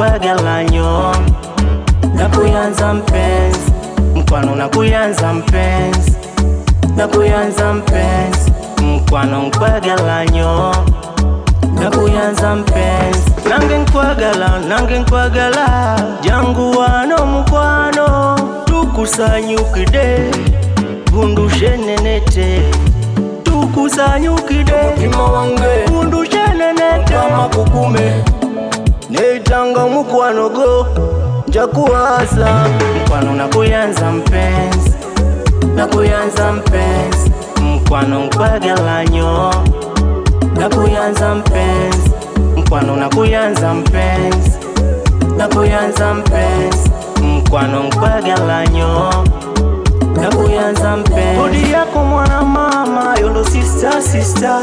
nkwegelanyo nakuyanza mpenzi mkwano nakuyanza mpenzi nakuyanza mpenzi mkwano nkwegelanyo nakuyanza mpenzi nange nkwagala jangu wano mukwano tukusanyukide bundushe nenete tukusanyukide mutima wange bundushe nenete kama kukume neitanga mukwano go njakuwaza mkwano nakuyanza mpenzi nakuyanza mpenzi mkwano nkwegelanyo nakuyanza mpenzi mkwano nakuyanza mpenzi nakuyanza mpenzi mkwano nkwegelanyo nakuyanza mpenzi bodi yako mwana mama yondo sister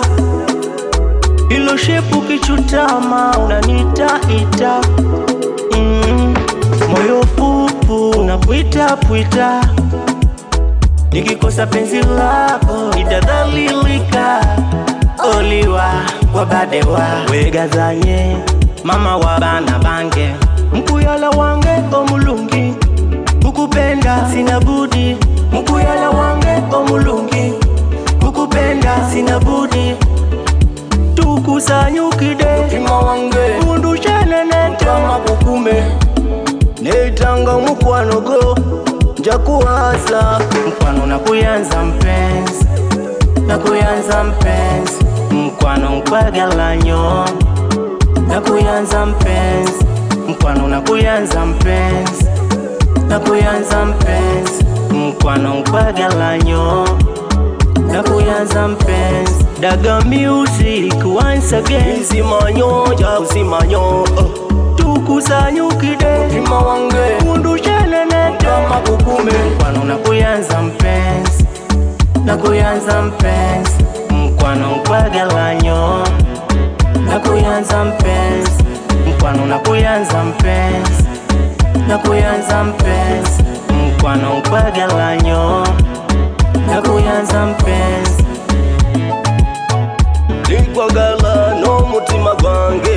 ilo shepu kichutama unanita ita moyo pupu unapuita nikikosa penzi lako nitadhalilika oliwa wabadewa wegazanye mama wa bana bange mkuyala wange omulungi kukupenda sina budi mkuyala wange omulungi kukupenda sina budi tukusanyukide mutima wange bundushe nenete kama kukume neitanga mukwano go njakuwaza mkwano nakuyanza mpenzi nakuyanza mpenzi mkwano nkwegelanyo nakuyanza mpenzi mkwano nakuyanza mpenzi nakuyanza mpenzi mkwano nkwegelanyo nakuyanza mpenzi daga music once again uzimanyo tukusanyukide mutima wange bundushe nenete kama kukume mkwano nakuyanza mpenzi nakuyanza mpenzi mkwano nkwegelanyo nakuyanza mpenzi mkwano nakuyanza mpenzi nakuyanza mpenzi mkwano nkwegelanyo nakuyanza mpenzi Nkwagala no mutima gwange